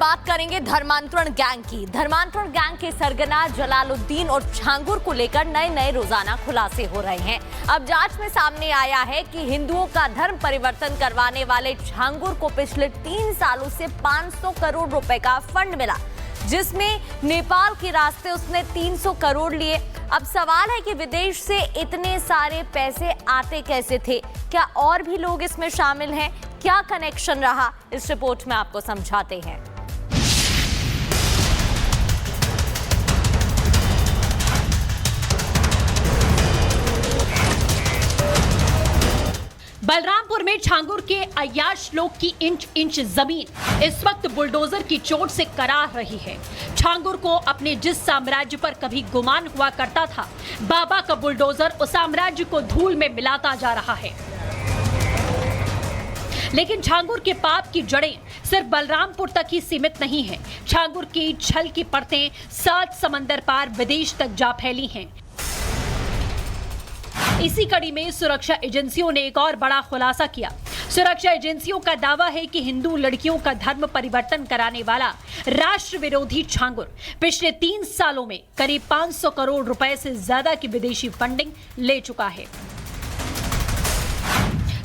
बात करेंगे धर्मांतरण गैंग की। धर्मांतरण गैंग के सरगना जलालुद्दीन और छांगुर को लेकर नए नए रोजाना खुलासे हो रहे हैं। अब जांच में सामने आया है कि हिंदुओं का धर्म परिवर्तन करवाने वाले छांगुर को पिछले 3 सालों से 500 करोड़ रुपए का फंड मिला, जिसमें नेपाल के रास्ते उसने 300 करोड़ लिए। अब सवाल है कि विदेश से इतने सारे पैसे आते कैसे थे? क्या और भी लोग इसमें शामिल हैं? क्या कनेक्शन रहा? इस रिपोर्ट में आपको समझाते हैं। बलरामपुर में छांगुर के अय्याश लोग की इंच इंच जमीन इस वक्त बुलडोजर की चोट से कराह रही है। छांगुर को अपने जिस साम्राज्य पर कभी गुमान हुआ करता था, बाबा का बुलडोजर उस साम्राज्य को धूल में मिलाता जा रहा है। लेकिन छांगुर के पाप की जड़ें सिर्फ बलरामपुर तक ही सीमित नहीं है। छांगुर की छल की परतें 7 समंदर पार विदेश तक जा फैली हैं। इसी कड़ी में सुरक्षा एजेंसियों ने एक और बड़ा खुलासा किया। सुरक्षा एजेंसियों का दावा है कि हिंदू लड़कियों का धर्म परिवर्तन कराने वाला राष्ट्र विरोधी छांगुर पिछले 3 सालों में करीब 500 करोड़ रुपए से ज्यादा की विदेशी फंडिंग ले चुका है।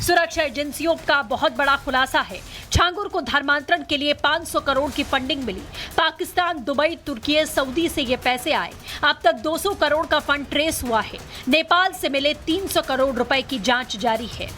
सुरक्षा एजेंसियों का बहुत बड़ा खुलासा है। छांगुर को धर्मांतरण के लिए 500 करोड़ की फंडिंग मिली। पाकिस्तान, दुबई, तुर्की, सऊदी से ये पैसे आए। अब तक 200 करोड़ का फंड ट्रेस हुआ है। नेपाल से मिले 300 करोड़ रुपए की जांच जारी है।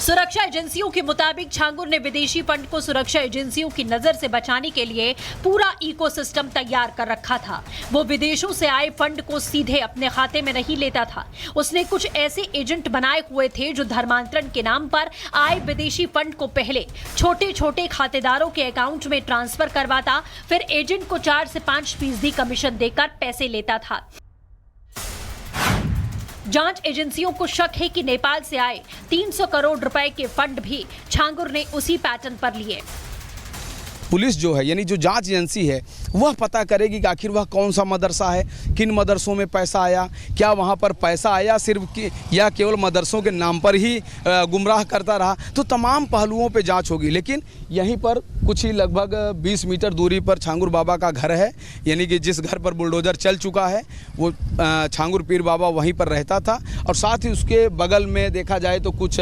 सुरक्षा एजेंसियों के मुताबिक छांगुर ने विदेशी फंड को सुरक्षा एजेंसियों की नजर से बचाने के लिए पूरा इकोसिस्टम तैयार कर रखा था। वो विदेशों से आए फंड को सीधे अपने खाते में नहीं लेता था। उसने कुछ ऐसे एजेंट बनाए हुए थे जो धर्मांतरण के नाम पर आए विदेशी फंड को पहले छोटे छोटे खातेदारों के अकाउंट में ट्रांसफर करवाता, फिर एजेंट को 4 से 5% कमीशन देकर पैसे लेता था। जांच एजेंसियों को शक है कि नेपाल से आए 300 करोड़ रुपए के फंड भी छांगुर ने उसी पैटर्न पर लिए। पुलिस जो है, यानी जो जांच एजेंसी है, वह पता करेगी कि आखिर वह कौन सा मदरसा है, किन मदरसों में पैसा आया, क्या वहां पर पैसा आया सिर्फ या केवल मदरसों के नाम पर ही गुमराह करता रहा। तो तमाम पहलुओं पे जांच होगी। लेकिन यहीं पर कुछ ही लगभग 20 मीटर दूरी पर छांगुर बाबा का घर है, यानी कि जिस घर पर बुलडोजर चल चुका है वो छांगुर पीर बाबा वहीं पर रहता था। और साथ ही उसके बगल में देखा जाए तो कुछ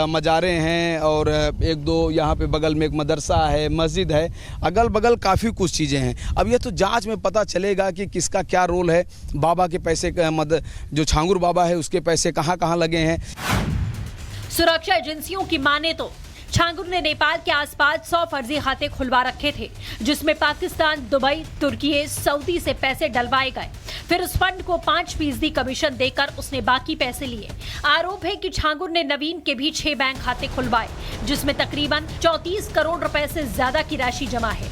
मज़ारें हैं और 1-2 यहाँ पे बगल में एक मदरसा है, मस्जिद है, अगल बगल काफ़ी कुछ चीज़ें हैं। अब ये तो जांच में पता चलेगा कि किसका क्या रोल है। बाबा के पैसे जो छांगुर बाबा है उसके पैसे कहाँ कहाँ लगे हैं। सुरक्षा एजेंसियों की माने तो छांगुर ने नेपाल के आसपास 100 फर्जी खाते खुलवा रखे थे, जिसमें पाकिस्तान, दुबई, तुर्की, सऊदी से पैसे डलवाए गए। फिर उस फंड को 5% कमीशन देकर उसने बाकी पैसे लिए। आरोप है कि छांगुर ने नवीन के भी 6 बैंक खाते खुलवाए, जिसमें तकरीबन 34 करोड़ रुपए से ज्यादा की राशि जमा है।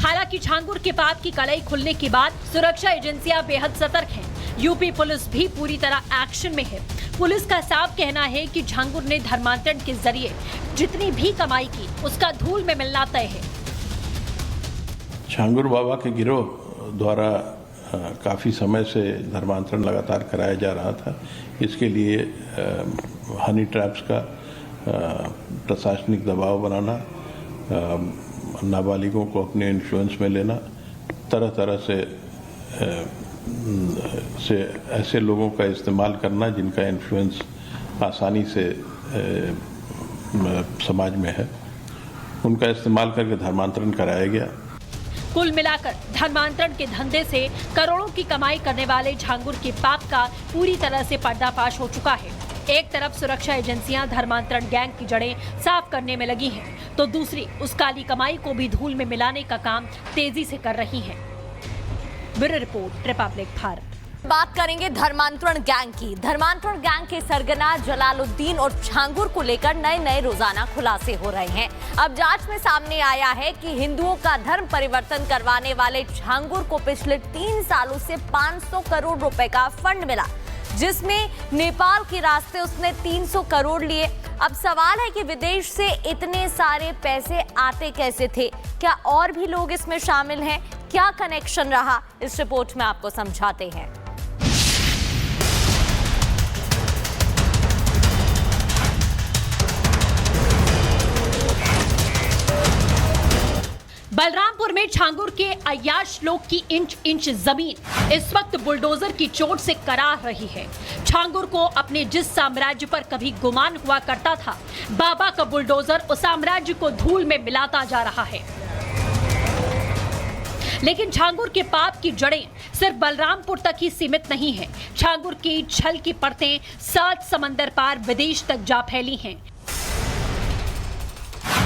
हालांकि छांगुर के पाप की कलई खुलने के बाद सुरक्षा एजेंसियां बेहद सतर्क हैं। यूपी पुलिस भी पूरी तरह एक्शन में है। पुलिस का साफ कहना है कि छांगुर ने धर्मांतरण के जरिए जितनी भी कमाई की, उसका धूल में मिलना तय है। छांगुर बाबा के गिरोह द्वारा काफ़ी समय से धर्मांतरण लगातार कराया जा रहा था। इसके लिए हनी ट्रैप्स का प्रशासनिक दबाव बनाना, नाबालिगों को अपने इन्फ्लुएंस में लेना, तरह तरह से ऐसे लोगों का इस्तेमाल करना जिनका इन्फ्लुएंस आसानी से समाज में है, उनका इस्तेमाल करके धर्मांतरण कराया गया। कुल मिलाकर धर्मांतरण के धंधे से करोड़ों की कमाई करने वाले छांगुर के पाप का पूरी तरह से पर्दाफाश हो चुका है। एक तरफ सुरक्षा एजेंसियां धर्मांतरण गैंग की जड़ें साफ करने में लगी हैं, तो दूसरी उस काली कमाई को भी धूल में मिलाने का काम तेजी से कर रही हैं। Bureau report, Republic Bharat. बात करेंगे धर्मांतरण गैंग की। धर्मांतरण गैंग के सरगना जलालुद्दीन और छांगुर को लेकर नए नए रोजाना खुलासे हो रहे हैं। अब जांच में सामने आया है कि हिंदुओं का धर्म परिवर्तन करवाने वाले छांगुर को पिछले 3 सालों से 500 करोड़ रुपए का फंड मिला, जिसमें नेपाल के रास्ते उसने 300 करोड़ लिए। अब सवाल है कि विदेश से इतने सारे पैसे आते कैसे थे? क्या और भी लोग इसमें शामिल हैं? क्या कनेक्शन रहा? इस रिपोर्ट में आपको समझाते हैं। बलरामपुर में छांगुर के अय्याश लोग की इंच इंच जमीन इस वक्त बुलडोजर की चोट से कराह रही है। छांगुर को अपने जिस साम्राज्य पर कभी गुमान हुआ करता था, बाबा का बुलडोजर उस साम्राज्य को धूल में मिलाता जा रहा है। लेकिन छांगुर के पाप की जड़ें सिर्फ बलरामपुर तक ही सीमित नहीं है। छांगुर की छल की परतें 7 समंदर पार विदेश तक जा फैली हैं।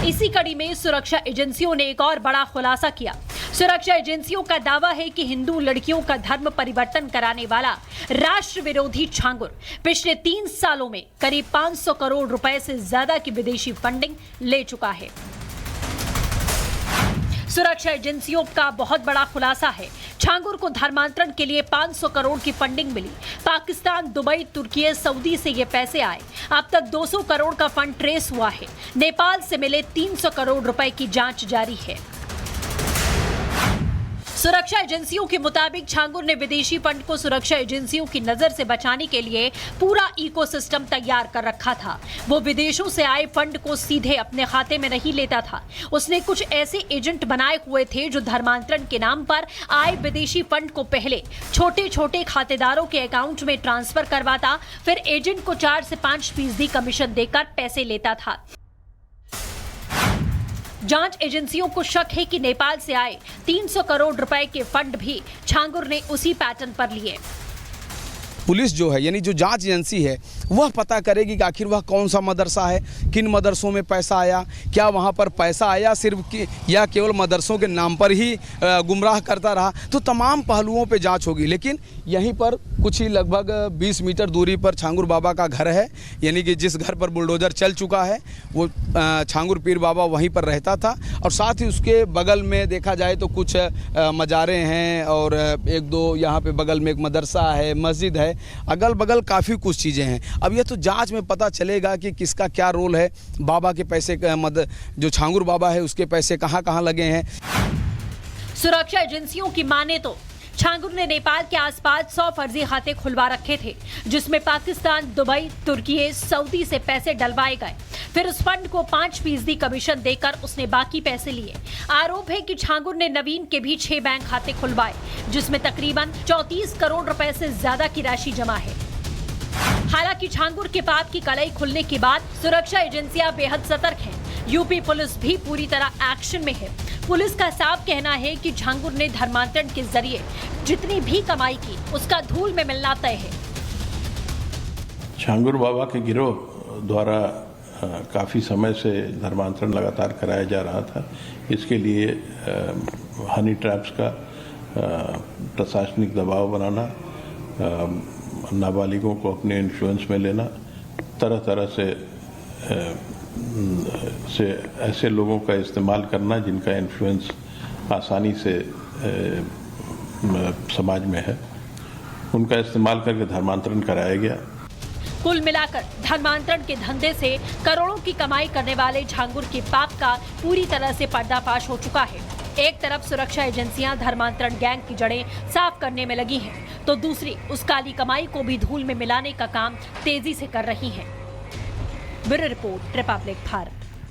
इसी कड़ी में सुरक्षा एजेंसियों ने एक और बड़ा खुलासा किया। सुरक्षा एजेंसियों का दावा है कि हिंदू लड़कियों का धर्म परिवर्तन कराने वाला राष्ट्र विरोधी छांगुर पिछले 3 सालों में करीब 500 करोड़ रुपए से ज्यादा की विदेशी फंडिंग ले चुका है। सुरक्षा एजेंसियों का बहुत बड़ा खुलासा है। छांगुर को धर्मांतरण के लिए 500 करोड़ की फंडिंग मिली। पाकिस्तान, दुबई, तुर्की, सऊदी से ये पैसे आए। अब तक 200 करोड़ का फंड ट्रेस हुआ है। नेपाल से मिले 300 करोड़ रुपए की जांच जारी है। सुरक्षा एजेंसियों के मुताबिक छांगुर ने विदेशी फंड को सुरक्षा एजेंसियों की नजर से बचाने के लिए पूरा इकोसिस्टम तैयार कर रखा था। वो विदेशों से आए फंड को सीधे अपने खाते में नहीं लेता था। उसने कुछ ऐसे एजेंट बनाए हुए थे जो धर्मांतरण के नाम पर आए विदेशी फंड को पहले छोटे छोटे खातेदारों के अकाउंट में ट्रांसफर करवाता, फिर एजेंट को 4 से 5% कमीशन देकर पैसे लेता था। जांच एजेंसियों को शक है कि नेपाल से आए 300 करोड़ रुपए के फंड भी छांगुर ने उसी पैटर्न पर लिए। पुलिस जो है यानी जो जांच एजेंसी है वह पता करेगी कि आखिर वह कौन सा मदरसा है, किन मदरसों में पैसा आया, क्या वहाँ पर पैसा आया सिर्फ या केवल मदरसों के नाम पर ही गुमराह करता रहा। तो तमाम पहलुओं पे जांच होगी। लेकिन यहीं पर कुछ ही लगभग 20 मीटर दूरी पर छांगुर बाबा का घर है, यानी कि जिस घर पर बुलडोजर चल चुका है वो छांगुर पीर बाबा वहीं पर रहता था। और साथ ही उसके बगल में देखा जाए तो कुछ मज़ारें हैं और 1-2 यहाँ पे बगल में एक मदरसा है, मस्जिद है, अगल बगल काफ़ी कुछ चीज़ें हैं। अब ये तो जांच में पता चलेगा कि किसका क्या रोल है। बाबा के पैसे जो छांगुर बाबा है उसके पैसे कहाँ कहाँ लगे हैं। सुरक्षा एजेंसियों की माने तो छांगुर ने नेपाल के आसपास 100 फर्जी खाते खुलवा रखे थे, जिसमें पाकिस्तान, दुबई, तुर्की, सऊदी से पैसे डलवाए गए। फिर उस फंड को 5% कमीशन देकर उसने बाकी पैसे लिए। आरोप है कि छांगुर ने नवीन के भी 6 बैंक खाते खुलवाए, जिसमें तकरीबन 34 करोड़ रुपए से ज्यादा की राशि जमा है। हालांकि छांगुर के पाप की कलई खुलने के बाद सुरक्षा एजेंसियां बेहद सतर्क हैं। यूपी पुलिस भी पूरी तरह एक्शन में है। पुलिस का साफ कहना है कि छांगुर ने धर्मांतरण के जरिए जितनी भी कमाई की उसका धूल में मिलना तय है। छांगुर बाबा के गिरोह द्वारा काफ़ी समय से धर्मांतरण लगातार कराया जा रहा था। इसके लिए हनी ट्रैप्स का प्रशासनिक दबाव बनाना, नाबालिगों को अपने इन्फ्लुएंस में लेना, तरह तरह से ऐसे लोगों का इस्तेमाल करना जिनका इन्फ्लुएंस आसानी से समाज में है, उनका इस्तेमाल करके धर्मांतरण कराया गया। कुल मिलाकर धर्मांतरण के धंधे से करोड़ों की कमाई करने वाले छांगुर के पाप का पूरी तरह से पर्दाफाश हो चुका है। एक तरफ सुरक्षा एजेंसियां धर्मांतरण गैंग की जड़ें साफ करने में लगी हैं, तो दूसरी उस काली कमाई को भी धूल में मिलाने का काम तेजी से कर रही हैं। Bureau report, Republic Bharat.